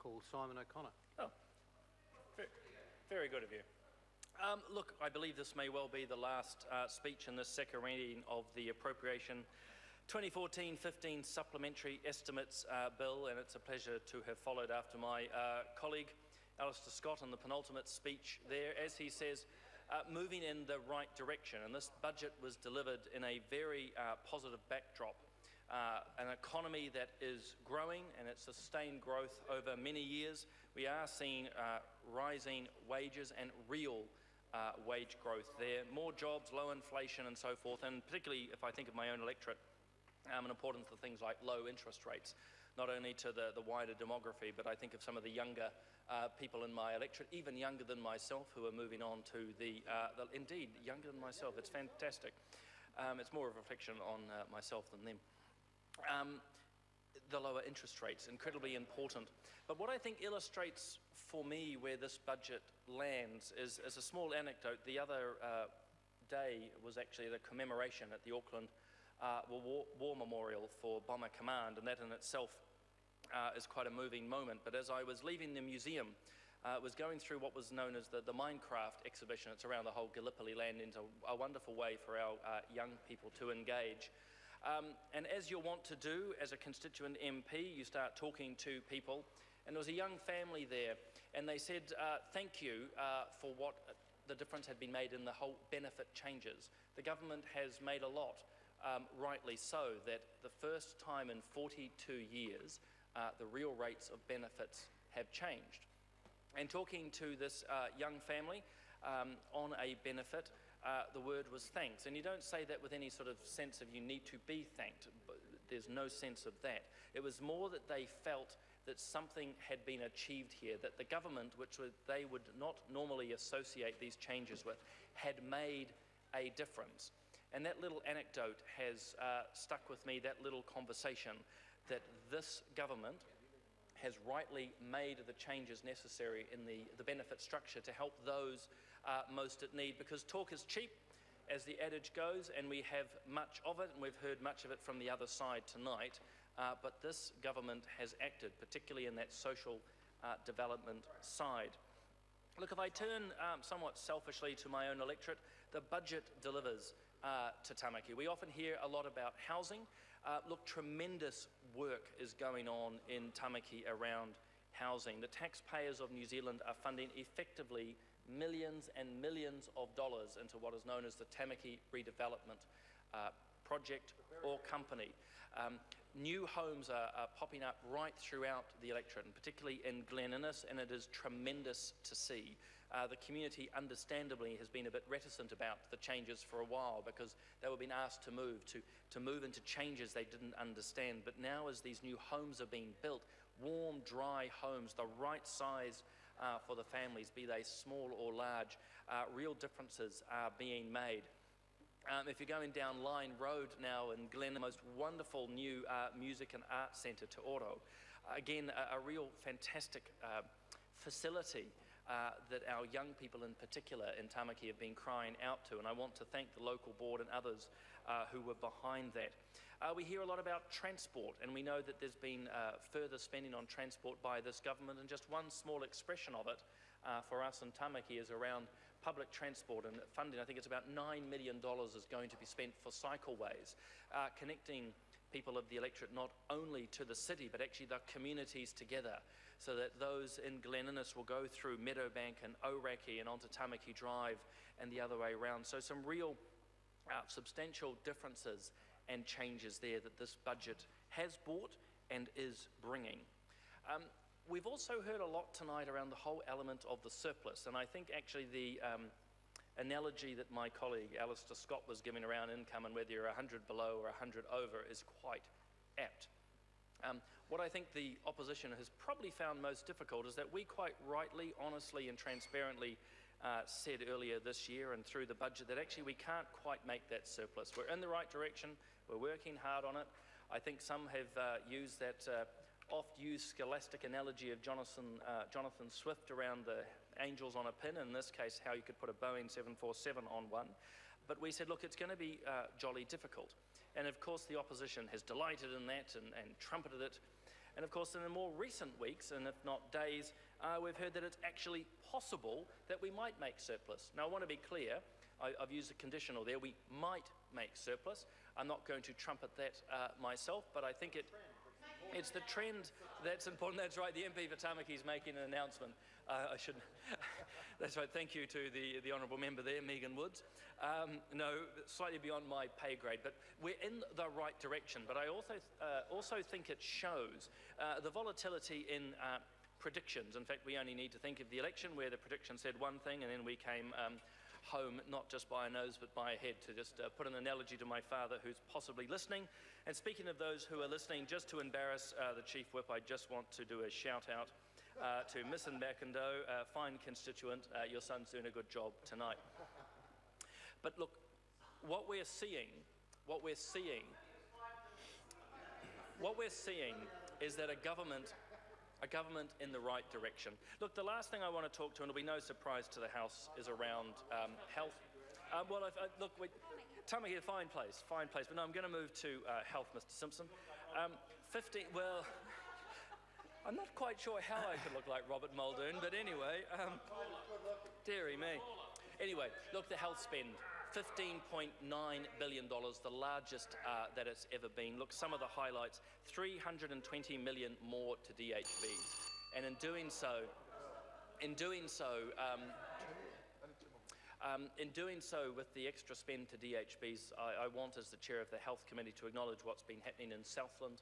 call Simon O'Connor. Oh, very good of you. Look, I believe this may well be the last speech in this second reading of the Appropriation 2014-15 Supplementary Estimates Bill, and it's a pleasure to have followed after my colleague Alistair Scott in the penultimate speech there, as he says, moving in the right direction. And this budget was delivered in a very positive backdrop. An economy that is growing, and it's sustained growth over many years. We are seeing rising wages and real wage growth there, more jobs, low inflation and so forth, and particularly if I think of my own electorate, and important for things like low interest rates, not only to the wider demography, but I think of some of the younger people in my electorate, even younger than myself, who are moving on to indeed, younger than myself. It's fantastic. It's more of a reflection on myself than them. The lower interest rates, incredibly important. But what I think illustrates for me where this budget lands is a small anecdote. The other day was actually the commemoration at the Auckland War Memorial for Bomber Command, and that in itself is quite a moving moment. But as I was leaving the museum, was going through what was known as the Minecraft exhibition. It's around the whole Gallipoli land, into a wonderful way for our young people to engage. And as you'll want to do as a constituent MP, you start talking to people, and there was a young family there, and they said thank you for what the difference had been made in the whole benefit changes. The government has made a lot, rightly so, that the first time in 42 years the real rates of benefits have changed. And talking to this young family on a benefit, the word was thanks. And you don't say that with any sort of sense of you need to be thanked. There's no sense of that. It was more that they felt that something had been achieved here, that the government, which they would not normally associate these changes with, had made a difference. And that little anecdote has stuck with me, that little conversation, that this government has rightly made the changes necessary in the benefit structure to help those most at need, because talk is cheap, as the adage goes, and we have much of it, and we've heard much of it from the other side tonight, but this government has acted, particularly in that social development side. Look, if I turn somewhat selfishly to my own electorate, the budget delivers to Tamaki. We often hear a lot about housing. Look, tremendous work is going on in Tamaki around housing. The taxpayers of New Zealand are funding effectively millions and millions of dollars into what is known as the Tamaki Redevelopment Project or company. New homes are popping up right throughout the electorate, and particularly in Glen Innes, and it is tremendous to see. The community, understandably, has been a bit reticent about the changes for a while, because they were being asked to move into changes they didn't understand. But now, as these new homes are being built, warm, dry homes, the right size for the families, be they small or large, real differences are being made. If you're going down Line Road now in Glen, the most wonderful new music and art centre to Oro. Again, a real fantastic facility that our young people in particular in Tamaki have been crying out to, and I want to thank the local board and others who were behind that. We hear a lot about transport, and we know that there's been further spending on transport by this government, and just one small expression of it for us in Tamaki is around public transport and funding. I think it's about $9 million is going to be spent for cycleways, connecting people of the electorate not only to the city but actually the communities together, so that those in Glen Innes will go through Meadowbank and Oraki and onto Tamaki Drive and the other way around. So some real substantial differences and changes there that this budget has brought and is bringing. We've also heard a lot tonight around the whole element of the surplus, and I think actually the analogy that my colleague Alistair Scott was giving around income and whether you're 100 below or 100 over is quite apt. What I think the opposition has probably found most difficult is that we quite rightly, honestly and transparently said earlier this year and through the budget that actually we can't quite make that surplus. We're in the right direction, we're working hard on it. I think some have used that oft-used scholastic analogy of Jonathan Swift around the angels on a pin, in this case how you could put a Boeing 747 on one. But we said, look, it's going to be jolly difficult. And of course the opposition has delighted in that and trumpeted it. And of course, in the more recent weeks, and if not days, we've heard that it's actually possible that we might make surplus. Now, I want to be clear. I've used a conditional there. We might make surplus. I'm not going to trumpet that myself, but I think it's the trend that's important. That's right. The MP for Tamaki is making an announcement. I should. That's right. Thank you to the honourable member there, Megan Woods. No, slightly beyond my pay grade, but we're in the right direction. But I also think it shows the volatility in predictions. In fact, we only need to think of the election where the prediction said one thing, and then we came home not just by a nose but by a head, to just put an analogy to my father who's possibly listening. And speaking of those who are listening, just to embarrass the Chief Whip, I just want to do a shout out to Miss Mbakando, fine constituent. Your son's doing a good job tonight. But look, what we're seeing is that a government in the right direction. Look, the last thing I want to talk to, and it'll be no surprise to the House, is around health. Tamaki, fine place, but no, I'm going to move to health, Mr. Simpson. Well, I'm not quite sure how I could look like Robert Muldoon, but anyway, dearie me. Anyway, look, the health spend. $15.9 billion, the largest that it's ever been. Look, some of the highlights: 320 million more to DHBs, and in doing so, with the extra spend to DHBs, I want, as the chair of the Health Committee, to acknowledge what's been happening in Southland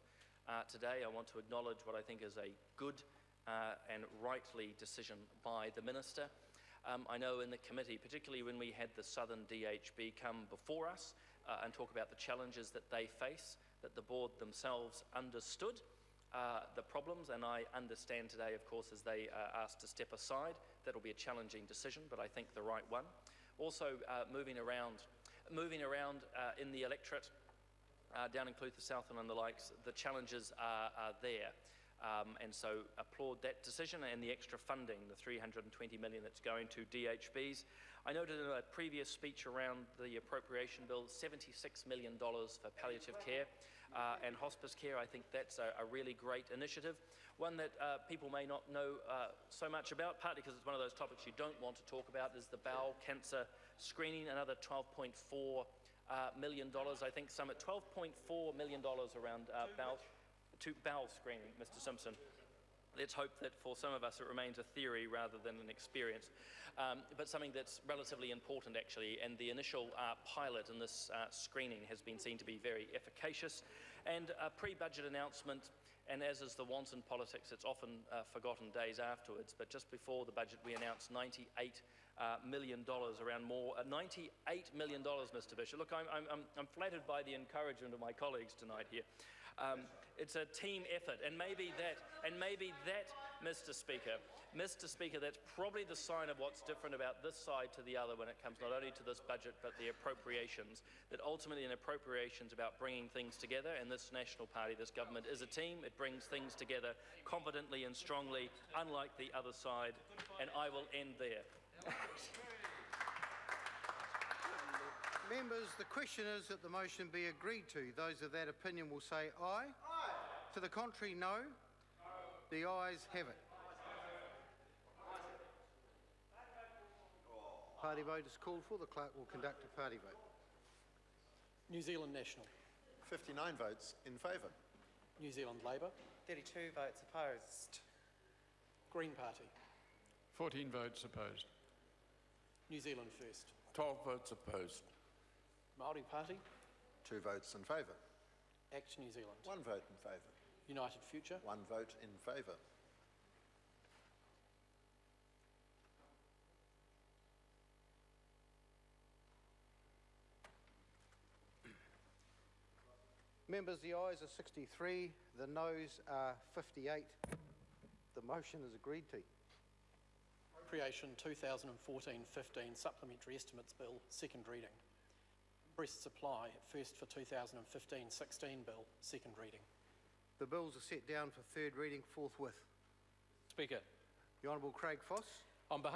today. I want to acknowledge what I think is a good and rightly decision by the Minister. I know in the committee, particularly when we had the Southern DHB come before us and talk about the challenges that they face, that the board themselves understood the problems, and I understand today, of course, as they are asked to step aside, that'll be a challenging decision, but I think the right one. Also, moving around in the electorate, down in Clutha Southland and the likes, the challenges are there. And so applaud that decision and the extra funding, the $320 million that's going to DHBs. I noted in a previous speech around the appropriation bill, $76 million for palliative care and hospice care. I think that's a really great initiative, one that people may not know so much about, partly because it's one of those topics you don't want to talk about, is the bowel cancer screening, another $12.4 million. I think some at $12.4 million around bowel screening, Mr. Simpson. Let's hope that for some of us it remains a theory rather than an experience, but something that's relatively important actually, and the initial pilot in this screening has been seen to be very efficacious. And a pre-budget announcement, and as is the want in politics, it's often forgotten days afterwards, but just before the budget we announced $98 million, around more, $98 million, Mr. Bishop. Look, I'm flattered by the encouragement of my colleagues tonight here. It's a team effort, and maybe that, Mr. Speaker, that's probably the sign of what's different about this side to the other when it comes not only to this budget but the appropriations, that ultimately an appropriations about bringing things together, and this National Party, this government, is a team. It brings things together confidently and strongly, unlike the other side, and I will end there. Members, the question is that the motion be agreed to. Those of that opinion will say aye. Aye. To the contrary, no. The ayes have it. Party vote is called for. The clerk will conduct a party vote. New Zealand National. 59 votes in favour. New Zealand Labour. 32 votes opposed. Green Party. 14 votes opposed. New Zealand First. 12 votes opposed. Māori Party. 2 votes in favour. ACT New Zealand. 1 vote in favour. United Future. 1 vote in favour. Members, the ayes are 63, the noes are 58. The motion is agreed to. Appropriation 2014-15 Supplementary Estimates Bill, second reading. Imprest Supply, first for 2015-16 Bill, second reading. The bills are set down for third reading forthwith. Speaker. The Honourable Craig Foss. On behalf